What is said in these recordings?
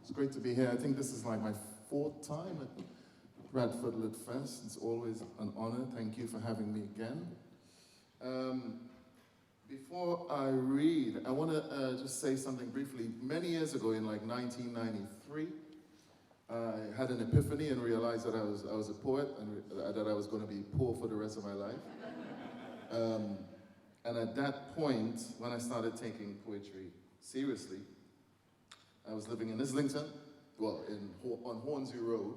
It's great to be here. I think this is like my 4th time at Bradford Lit Fest. It's always an honor. Thank you for having me again. Before I read, I want to just say something briefly. Many years ago, in like 1993, I had an epiphany and realized that I was a poet and that I was going to be poor for the rest of my life. And at that point, when I started taking poetry seriously, I was living in Islington, well, on Hornsey Road,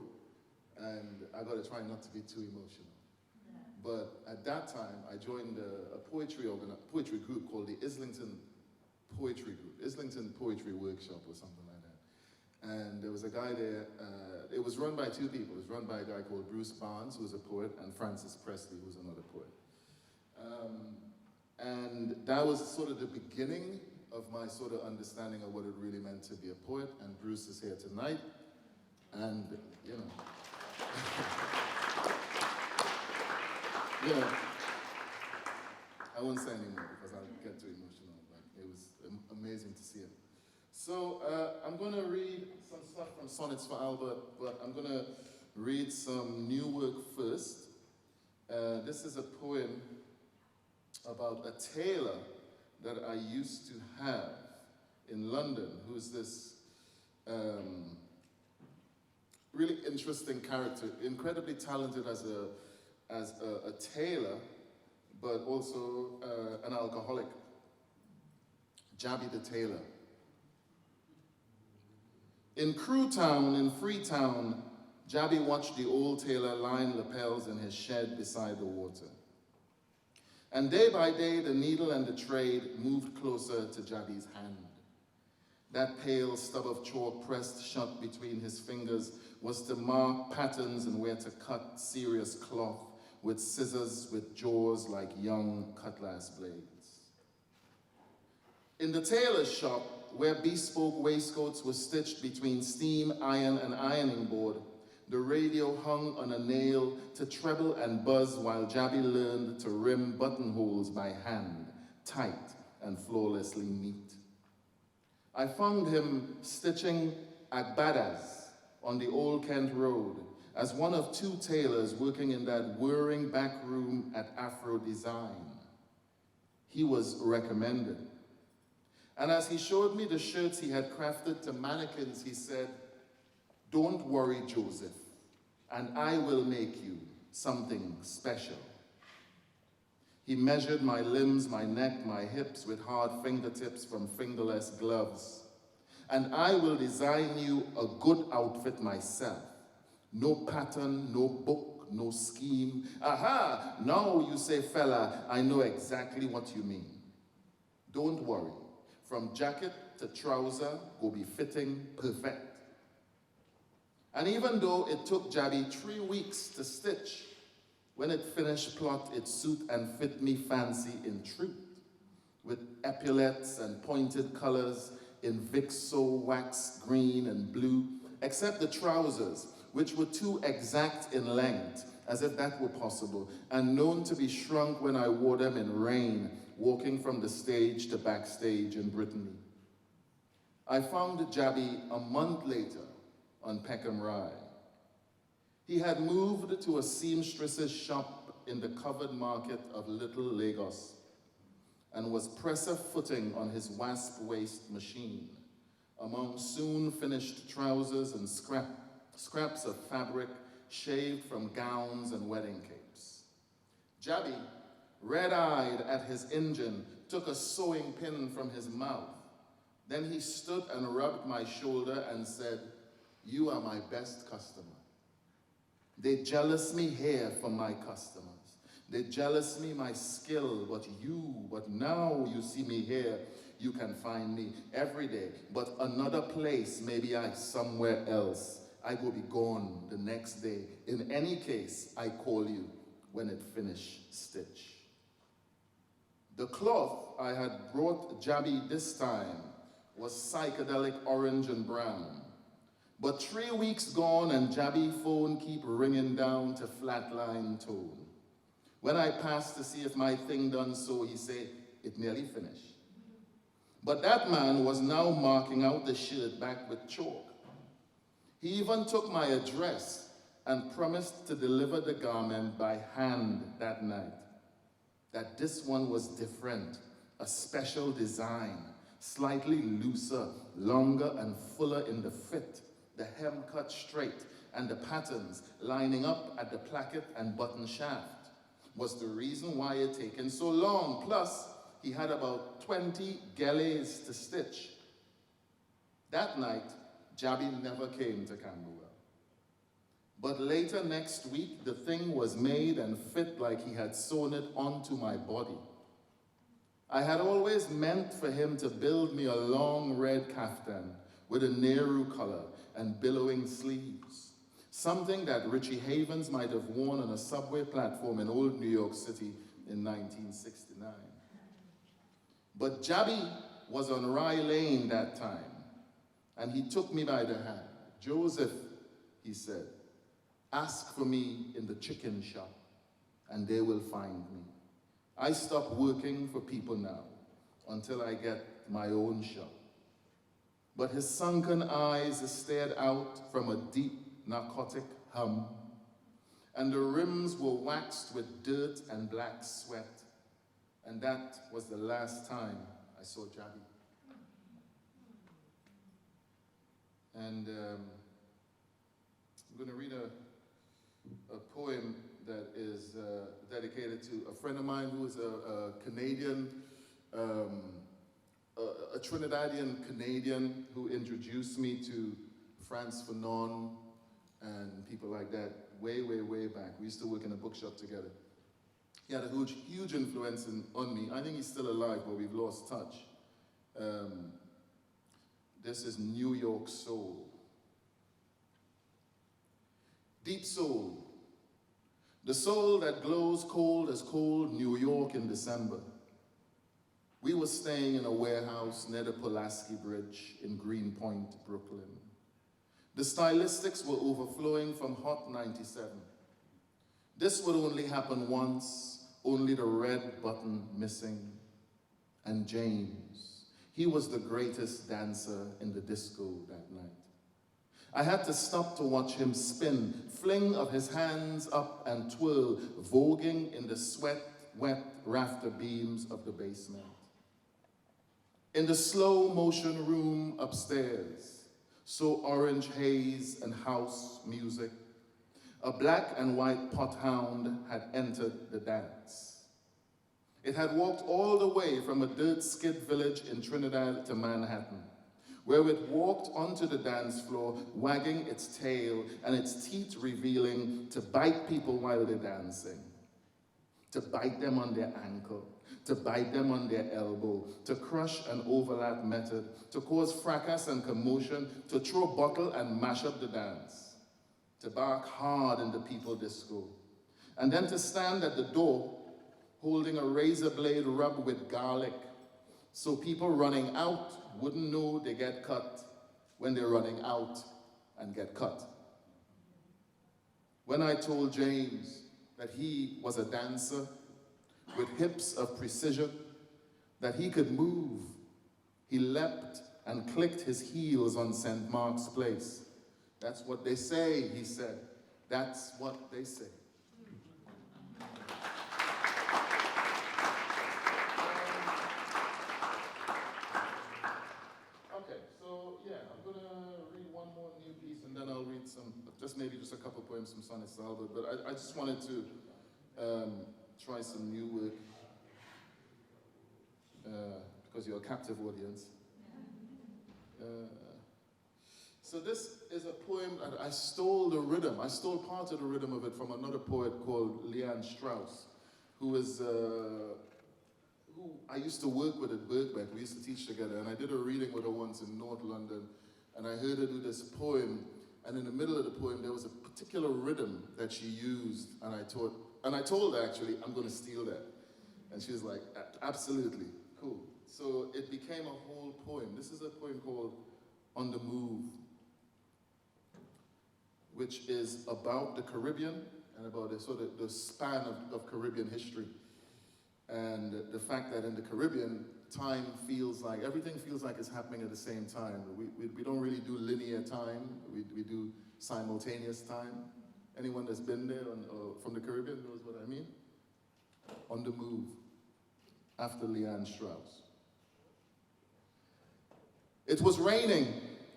and I got to try not to be too emotional. But at that time, I joined a poetry group called the Islington Poetry Group, Islington Poetry Workshop or something like that. And there was a guy there, it was run by 2 people. It was run by a guy called Bruce Barnes, who was a poet, and Francis Presley, who was another poet. And that was sort of the beginning of my sort of understanding of what it really meant to be a poet, and Bruce is here tonight, and, you know. Yeah, I won't say anymore because I'll get too emotional, but it was amazing to see it. So I'm going to read some stuff from Sonnets for Albert, but I'm going to read some new work first. This is a poem about a tailor that I used to have in London, who's this really interesting character, incredibly talented as a tailor, but also an alcoholic. Jabbie the tailor. In Crewtown, in Freetown, Jabbie watched the old tailor line lapels in his shed beside the water. And day by day, the needle and the trade moved closer to Jabbie's hand. That pale stub of chalk pressed shut between his fingers was to mark patterns and where to cut serious cloth with scissors with jaws like young cutlass blades. In the tailor's shop, where bespoke waistcoats were stitched between steam, iron, and ironing board, the radio hung on a nail to treble and buzz while Jabbie learned to rim buttonholes by hand, tight and flawlessly neat. I found him stitching agbadas on the Old Kent Road as one of 2 tailors working in that whirring back room at Afro Design. He was recommended. And as he showed me the shirts he had crafted to mannequins, he said, "Don't worry, Joseph, and I will make you something special." He measured my limbs, my neck, my hips with hard fingertips from fingerless gloves. "And I will design you a good outfit myself. No pattern, no book, no scheme. Aha, now you say, fella, I know exactly what you mean. Don't worry, from jacket to trouser go be fitting perfect." And even though it took Jabbie 3 weeks to stitch, when it finished plot, it suit and fit me fancy in truth, with epaulets and pointed colors in Vixo, wax, green, and blue, except the trousers, which were too exact in length, as if that were possible, and known to be shrunk when I wore them in rain, walking from the stage to backstage in Brittany. I found Jabbie a month later on Peckham Rye. He had moved to a seamstress's shop in the covered market of Little Lagos and was presser footing on his wasp waist machine among soon finished trousers and scraps of fabric shaved from gowns and wedding capes. Jabbie, red-eyed at his engine, took a sewing pin from his mouth. Then he stood and rubbed my shoulder and said, "You are my best customer. They jealous me here for my customers. They jealous me my skill, but now you see me here, you can find me every day. But another place, maybe I somewhere else. I will be gone the next day. In any case, I call you when it finish stitch." The cloth I had brought Jabbie this time was psychedelic orange and brown. But 3 weeks gone and Jabbie phone keep ringing down to flatline tone. When I passed to see if my thing done so, he say, "It nearly finished." But that man was now marking out the shirt back with chalk. He even took my address and promised to deliver the garment by hand that night. That this one was different, a special design, slightly looser, longer and fuller in the fit, the hem cut straight, and the patterns lining up at the placket and button shaft was the reason why it had taken so long. Plus, he had about 20 galleys to stitch. That night, Jabbie never came to Camberwell. But later next week, the thing was made and fit like he had sewn it onto my body. I had always meant for him to build me a long red kaftan with a Nehru collar and billowing sleeves, something that Richie Havens might have worn on a subway platform in old New York City in 1969. But Jabbie was on Rye Lane that time, and he took me by the hand. "Joseph," he said, "ask for me in the chicken shop, and they will find me. I stop working for people now until I get my own shop." But his sunken eyes stared out from a deep narcotic hum, and the rims were waxed with dirt and black sweat. And that was the last time I saw Jabbie. And I'm going to read a poem that is dedicated to a friend of mine who is a Canadian, a Trinidadian Canadian who introduced me to Frantz Fanon and people like that way, way, way back. We used to work in a bookshop together. He had a huge influence on me. I think he's still alive, but we've lost touch. This is New York Soul. Deep soul. The soul that glows cold as cold New York in December. We were staying in a warehouse near the Pulaski Bridge in Greenpoint, Brooklyn. The stylistics were overflowing from Hot 97. This would only happen once, only the red button missing. And James, he was the greatest dancer in the disco that night. I had to stop to watch him spin, fling of his hands up and twirl, voguing in the sweat-wet rafter beams of the basement. In the slow motion room upstairs, so orange haze and house music, a black and white pothound had entered the dance. It had walked all the way from a dirt skid village in Trinidad to Manhattan, where it walked onto the dance floor, wagging its tail and its teeth revealing to bite people while they're dancing, to bite them on their ankle, to bite them on their elbow, to crush an overlap method, to cause fracas and commotion, to throw bottle and mash up the dance, to bark hard in the people disco, and then to stand at the door holding a razor blade rubbed with garlic, so people running out wouldn't know they get cut when they're running out and get cut. When I told James that he was a dancer with hips of precision, that he could move, he leapt and clicked his heels on St. Mark's Place. "That's what they say," he said. "That's what they say." Just a couple poems from Sonnets, Albert, but I just wanted to try some new work because you're a captive audience. So this is a poem that I stole the rhythm. I stole part of the rhythm of it from another poet called Leanne Strauss, who I used to work with at Birkbeck. We used to teach together, and I did a reading with her once in North London, and I heard her do this poem. And in the middle of the poem, there was a particular rhythm that she used, and I told her, actually, I'm going to steal that. And she was like, "Absolutely, cool." So it became a whole poem. This is a poem called On the Move, which is about the Caribbean and about the span of Caribbean history. And the fact that in the Caribbean, time feels like, everything feels like it's happening at the same time. We don't really do linear time, we do simultaneous time. Anyone that's been there or from the Caribbean knows what I mean? On the move, after Leanne Strauss. It was raining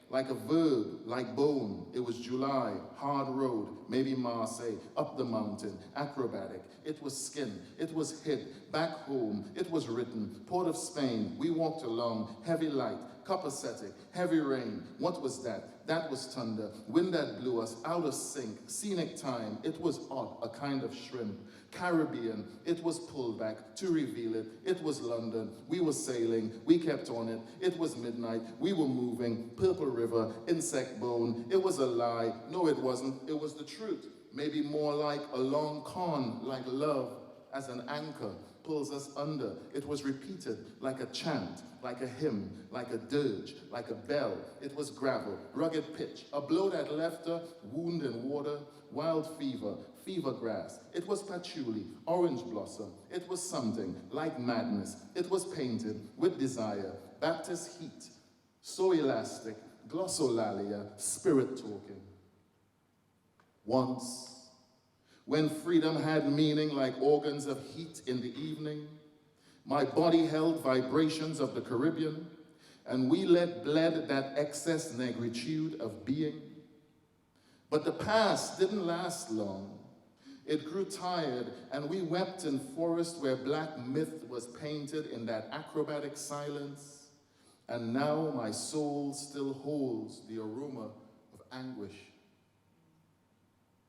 like a verb, like bone. It was July, hard road, maybe Marseille, up the mountain, acrobatic. It was skin, it was hid, back home, it was written, Port of Spain, we walked along, heavy light, copacetic, heavy rain. What was that? That was thunder, wind that blew us out of sync, scenic time. It was odd, a kind of shrimp. Caribbean, it was pulled back to reveal it. It was London, we were sailing, we kept on it. It was midnight, we were moving, Purple River, insect bone. It was a lie, no it wasn't, it was the truth. Maybe more like a long con, like love as an anchor pulls us under. It was repeated like a chant, like a hymn, like a dirge, like a bell. It was gravel, rugged pitch, a blow that left her, wound in water, wild fever, fever grass. It was patchouli, orange blossom. It was something like madness. It was painted with desire, Baptist heat, so elastic, glossolalia, spirit talking. Once, when freedom had meaning like organs of heat in the evening, my body held vibrations of the Caribbean, and we let bled that excess negritude of being. But the past didn't last long. It grew tired, and we wept in forest where black myth was painted in that acrobatic silence. And now my soul still holds the aroma of anguish.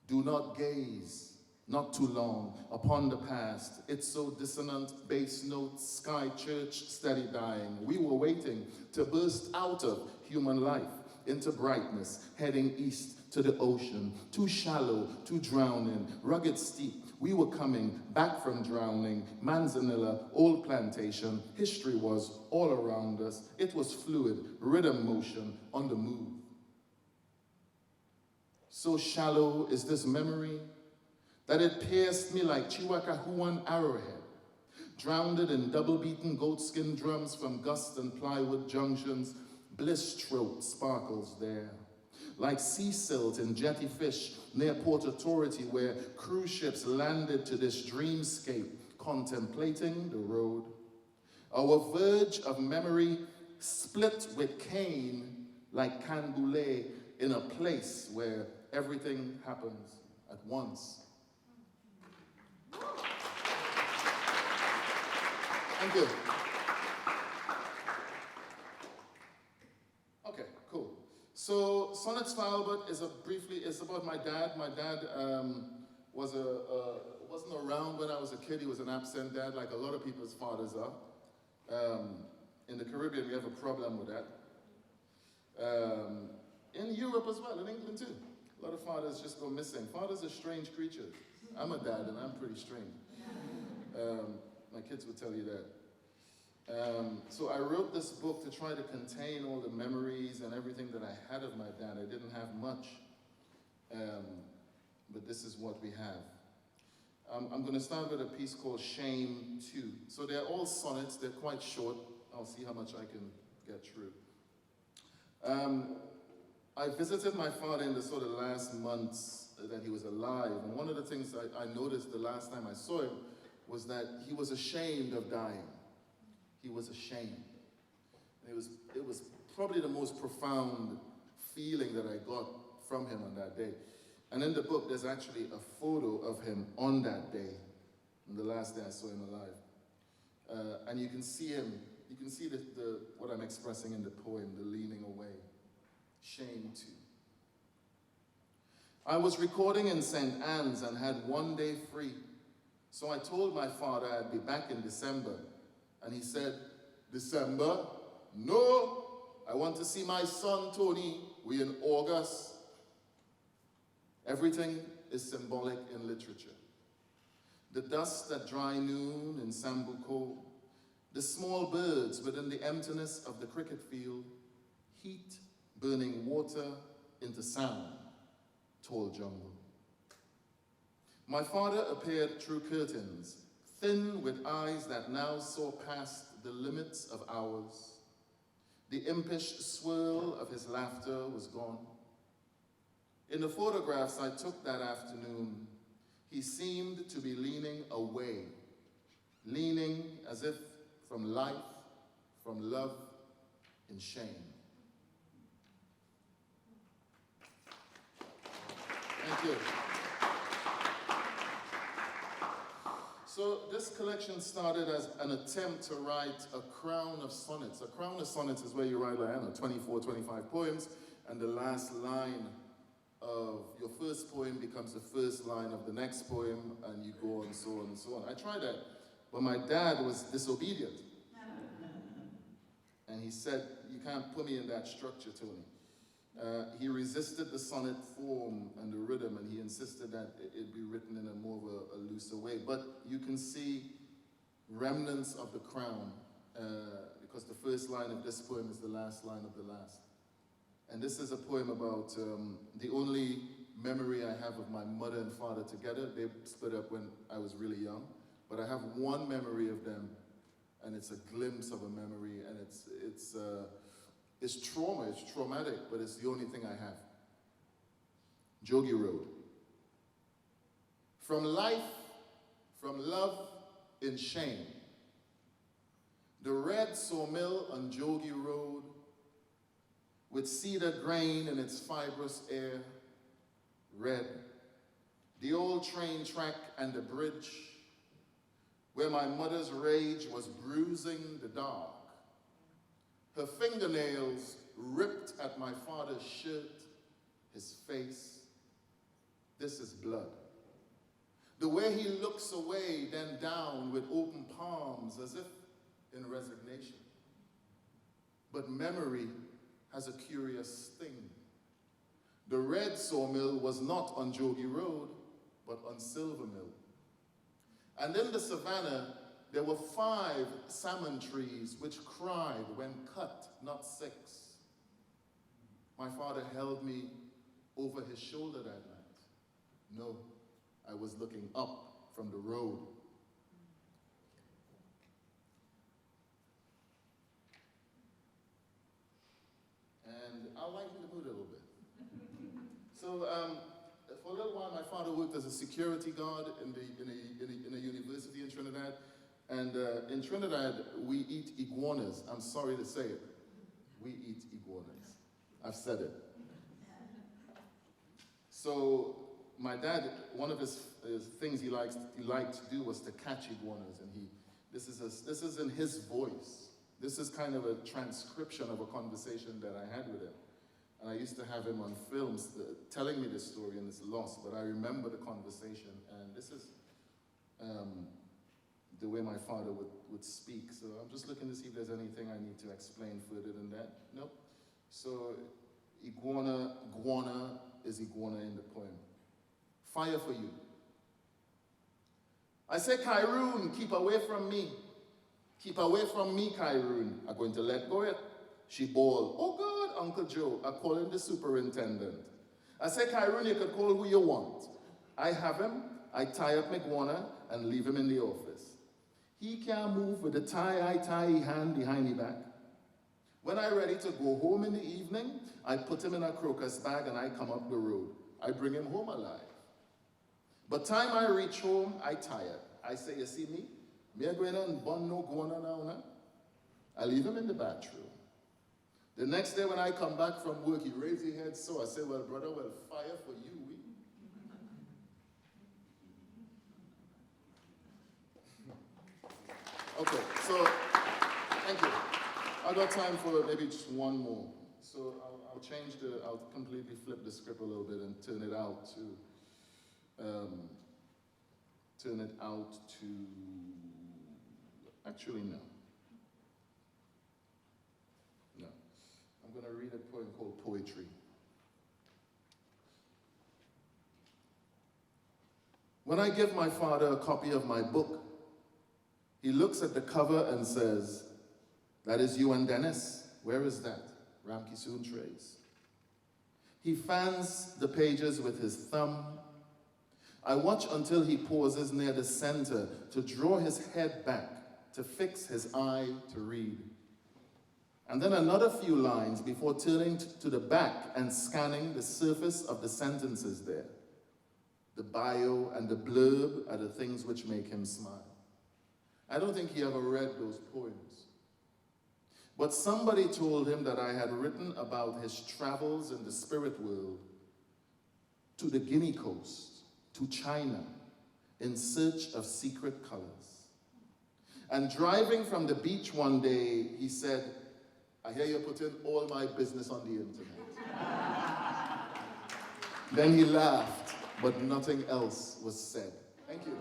Do not gaze, not too long, upon the past. It's so dissonant, bass notes, sky church, steady dying. We were waiting to burst out of human life into brightness, heading east to the ocean, too shallow, too drowning, rugged steep. We were coming back from drowning, Manzanilla, old plantation. History was all around us. It was fluid, rhythm motion on the move. So shallow is this memory that it pierced me like Chiwakahuan arrowhead, drowned in double-beaten goatskin drums from gust and plywood junctions. Bliss throat sparkles there. Like sea silt and jetty fish near Port Authority where cruise ships landed to this dreamscape, contemplating the road. Our verge of memory split with cane like Canboulay in a place where everything happens at once. Thank you. Okay, cool. So Sonnets for Albert is it's about my dad. My dad wasn't around when I was a kid. He was an absent dad, like a lot of people's fathers are. In the Caribbean, we have a problem with that. In Europe as well, in England too. A lot of fathers just go missing. Fathers are strange creatures. I'm a dad and I'm pretty strange. My kids would tell you that. So I wrote this book to try to contain all the memories and everything that I had of my dad. I didn't have much, but this is what we have. I'm going to start with a piece called Shame 2. So they're all sonnets. They're quite short. I'll see how much I can get through. I visited my father in the sort of last months that he was alive, and one of the things I noticed the last time I saw him was that he was ashamed of dying. He was ashamed. It was probably the most profound feeling that I got from him on that day. And in the book, there's actually a photo of him on that day, on the last day I saw him alive. And you can see him, you can see what I'm expressing in the poem, the leaning away. Shame 2. I was recording in St. Anne's and had one day free. So I told my father I'd be back in December. And he said, December? No, I want to see my son, Tony. We're in August. Everything is symbolic in literature. The dust at dry noon in Sambuco, the small birds within the emptiness of the cricket field, heat burning water into sound, tall jungle. My father appeared through curtains, thin with eyes that now saw past the limits of ours. The impish swirl of his laughter was gone. In the photographs I took that afternoon, he seemed to be leaning away, leaning as if from life, from love, in shame. Thank you. So this collection started as an attempt to write a crown of sonnets. A crown of sonnets is where you write, like, I don't know, 24, 25 poems, and the last line of your first poem becomes the first line of the next poem, and you go on, so on, and so on. I tried that, but my dad was disobedient. And he said, you can't put me in that structure, Tony. He resisted the sonnet form and the rhythm, and he insisted that it be written in a more of a looser way. But you can see remnants of the crown, because the first line of this poem is the last line of the last. And this is a poem about the only memory I have of my mother and father together. They split up when I was really young, but I have one memory of them, and it's a glimpse of a memory, and it's trauma, it's traumatic, but it's the only thing I have. Jogie Road. From life, from love in shame. The red sawmill on Jogie Road, with cedar grain in its fibrous air, red. The old train track and the bridge, where my mother's rage was bruising the dark. Her fingernails ripped at my father's shirt, his face. This is blood. The way he looks away, then down with open palms, as if in resignation. But memory has a curious thing. The red sawmill was not on Jogie Road, but on Silver Mill. And in the savannah, there were 5 salmon trees which cried when cut, not 6. My father held me over his shoulder that night. No, I was looking up from the road. And I'll lighten the mood a little bit. So for a little while, my father worked as a security guard in a university in Trinidad. And in Trinidad, we eat iguanas. I'm sorry to say it. We eat iguanas. I've said it. So my dad, one of his things he liked to do was to catch iguanas. And this is in his voice. This is kind of a transcription of a conversation that I had with him. And I used to have him on films telling me this story, and it's lost, but I remember the conversation. And this is the way my father would speak. So I'm just looking to see if there's anything I need to explain further than that. Nope. So iguana is iguana in the poem. Fire for you. I say, Kyrune, keep away from me. Keep away from me, Kyrune. I'm going to let go it. She bawled, oh God, Uncle Joe, I'm calling the superintendent. I say, Kyrune, you could call who you want. I have him, I tie up Miguana and leave him in the office. He can't move with the tie hand behind me back. When I'm ready to go home in the evening, I put him in a crocus bag and I come up the road. I bring him home alive. But time I reach home, I tired. I say, you see me? Me a going and bun no guana now. I leave him in the bathroom. The next day when I come back from work, he raised his head, so I say, well, brother, well, fire for you, we. Okay, so, thank you. I got time for maybe just one more. So I'll completely flip the script a little bit and turn it out to, actually no. No. I'm gonna read a poem called Poetry. When I give my father a copy of my book, he looks at the cover and says, that is you and Dennis. Where is that? Ramki soon trays. He fans the pages with his thumb. I watch until he pauses near the center to draw his head back, to fix his eye to read. And then another few lines before turning to the back and scanning the surface of the sentences there. The bio and the blurb are the things which make him smile. I don't think he ever read those poems. But somebody told him that I had written about his travels in the spirit world to the Guinea coast, to China, in search of secret colors. And driving from the beach one day, he said, I hear you're putting all my business on the internet. Then he laughed, but nothing else was said. Thank you.